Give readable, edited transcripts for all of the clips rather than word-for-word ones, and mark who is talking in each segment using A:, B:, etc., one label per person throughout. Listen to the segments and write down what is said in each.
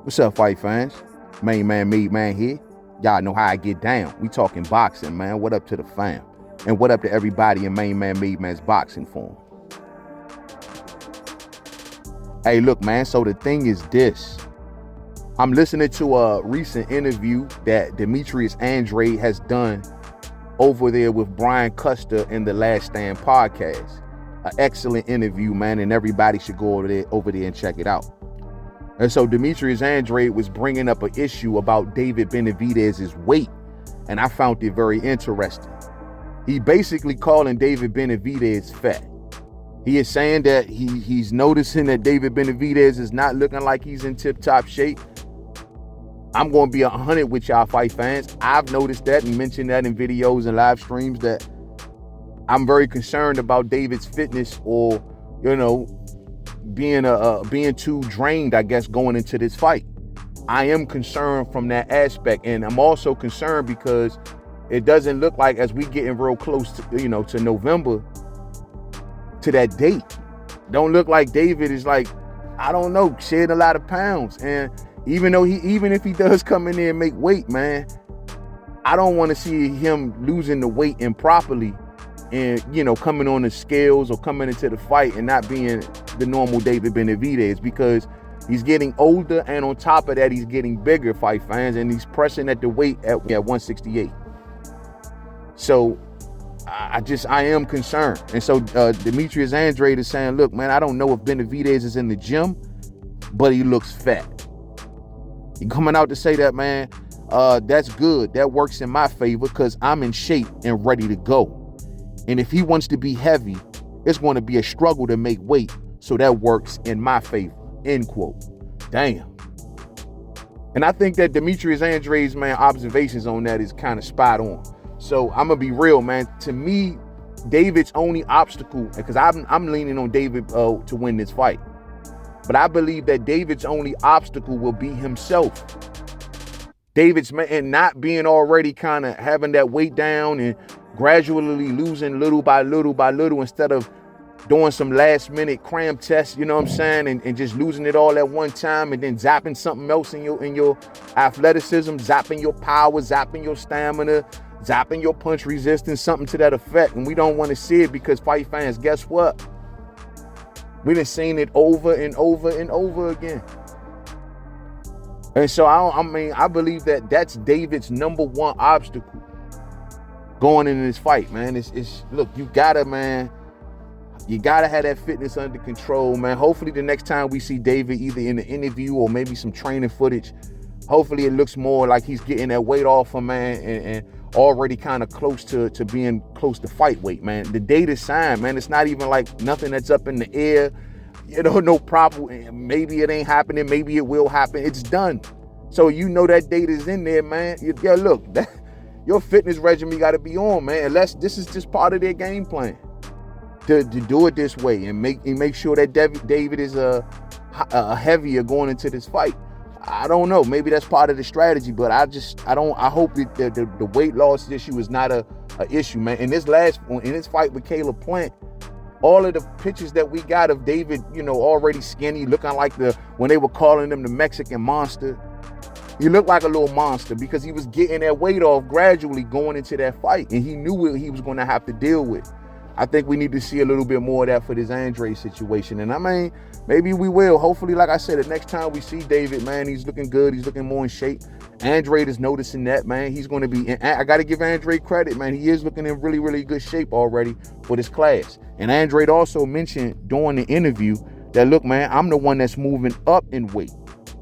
A: What's up, fight fans? Mainman Mademan here. Y'all know how I get down. We talking boxing, man. What up to the fam? And what up to everybody in Mainman Mademan's boxing form? Hey, look, man. So the thing is this. I'm listening to a recent interview that Demetrius Andrade has done over there with Brian Custer in the Last Stand podcast. An excellent interview, man, and everybody should go over there and check it out. And so Demetrius Andrade was bringing up an issue about David Benavidez's weight, and I found it very interesting. He basically calling David Benavidez fat. He is saying that he's noticing that David Benavidez is not looking like he's in tip-top shape. I'm going to be 100 with y'all fight fans. I've noticed that and mentioned that in videos and live streams that I'm very concerned about David's fitness, or, being too drained, I guess, going into this fight. I am concerned from that aspect, and I'm also concerned because it doesn't look like, as we getting real close to, to November, to that date, don't look like David is shedding a lot of pounds. And even if he does come in there and make weight, man, I don't want to see him losing the weight improperly and, coming on the scales or coming into the fight and not being the normal David Benavidez, because he's getting older, and on top of that, he's getting bigger, fight fans, and he's pressing at the weight at 168. So I am concerned. And so Demetrius Andrade is saying, look, man, I don't know if Benavidez is in the gym, but he looks fat. He coming out to say that, man, that's good. That works in my favor because I'm in shape and ready to go. And if he wants to be heavy, it's going to be a struggle to make weight. So that works in my favor, end quote. Damn. And I think that Demetrius Andrade's, man, observations on that is kind of spot on. So I'm going to be real, man. To me, David's only obstacle, because I'm leaning on David to win this fight. But I believe that David's only obstacle will be himself. David's, man, and not being already kind of having that weight down and gradually losing little by little instead of doing some last minute cram tests, you know what I'm saying, and just losing it all at one time and then zapping something else in your athleticism, zapping your power, zapping your stamina, zapping your punch resistance, something to that effect. And we don't want to see it, because fight fans, guess what? We done seen it over and over and over again. And so I believe that that's David's number one obstacle going into this fight, man. Look, you gotta have that fitness under control, man. Hopefully the next time we see David, either in the interview or maybe some training footage, hopefully it looks more like he's getting that weight off him, man, and already kind of close to being close to fight weight, man. The date is signed, man. It's not even like nothing that's up in the air, no problem. Maybe it ain't happening, maybe it will happen. It's done. So that date is in there, man. Yeah, look, your fitness regimen got to be on, man. Unless this is just part of their game plan to do it this way and make sure that David is a heavier going into this fight. I don't know. Maybe that's part of the strategy, but I hope that the weight loss issue is not a issue, man. In this fight with Caleb Plant, all of the pictures that we got of David, already skinny, looking like when they were calling him the Mexican monster, he looked like a little monster because he was getting that weight off gradually going into that fight, and he knew what he was going to have to deal with. I think we need to see a little bit more of that for this Andrade situation. And I mean, maybe we will. Hopefully, like I said, the next time we see David, man, he's looking good. He's looking more in shape. Andrade is noticing that, man. He's going to be, and I got to give Andrade credit, man. He is looking in really, really good shape already for this class. And Andrade also mentioned during the interview that, look, man, I'm the one that's moving up in weight.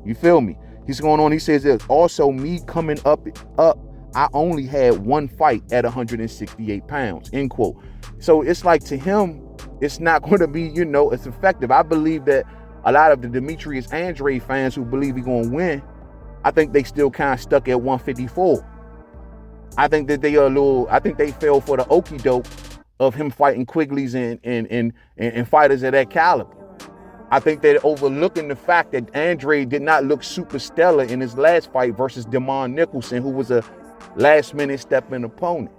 A: You feel me? He's going on. He says there's also me coming up. I only had one fight at 168 pounds, end quote. So it's like, to him, it's not going to be, it's effective. I believe that a lot of the Demetrius Andrade fans who believe he's going to win, I think they still kind of stuck at 154. I think that they fell for the okie doke of him fighting Quigley's and fighters of that caliber. I think they're overlooking the fact that Andrade did not look super stellar in his last fight versus Damon Nicholson, who was a last-minute step-in opponent.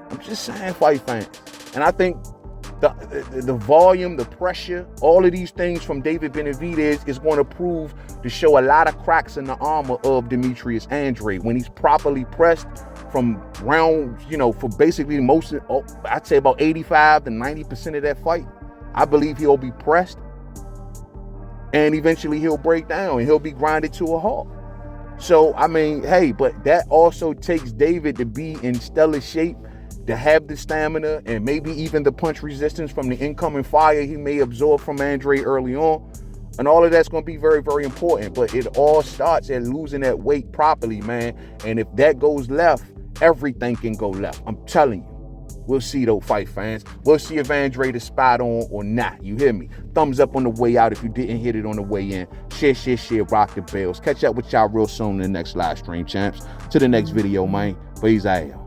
A: I'm just saying, fight fans. And I think the volume, the pressure, all of these things from David Benavidez is going to prove to show a lot of cracks in the armor of Demetrius Andrade when he's properly pressed from round, for basically most, I'd say about 85 to 90% of that fight. I believe he'll be pressed, and eventually he'll break down and he'll be grinded to a halt. So, I mean, hey, but that also takes David to be in stellar shape, to have the stamina and maybe even the punch resistance from the incoming fire he may absorb from Andrade early on. And all of that's going to be very, very important. But it all starts at losing that weight properly, man. And if that goes left, everything can go left. I'm telling you. We'll see, though, fight fans. We'll see if Andrade is spot on or not. You hear me? Thumbs up on the way out if you didn't hit it on the way in. Share, rock the bells. Catch up with y'all real soon in the next live stream, champs. To the next video, man. Peace out.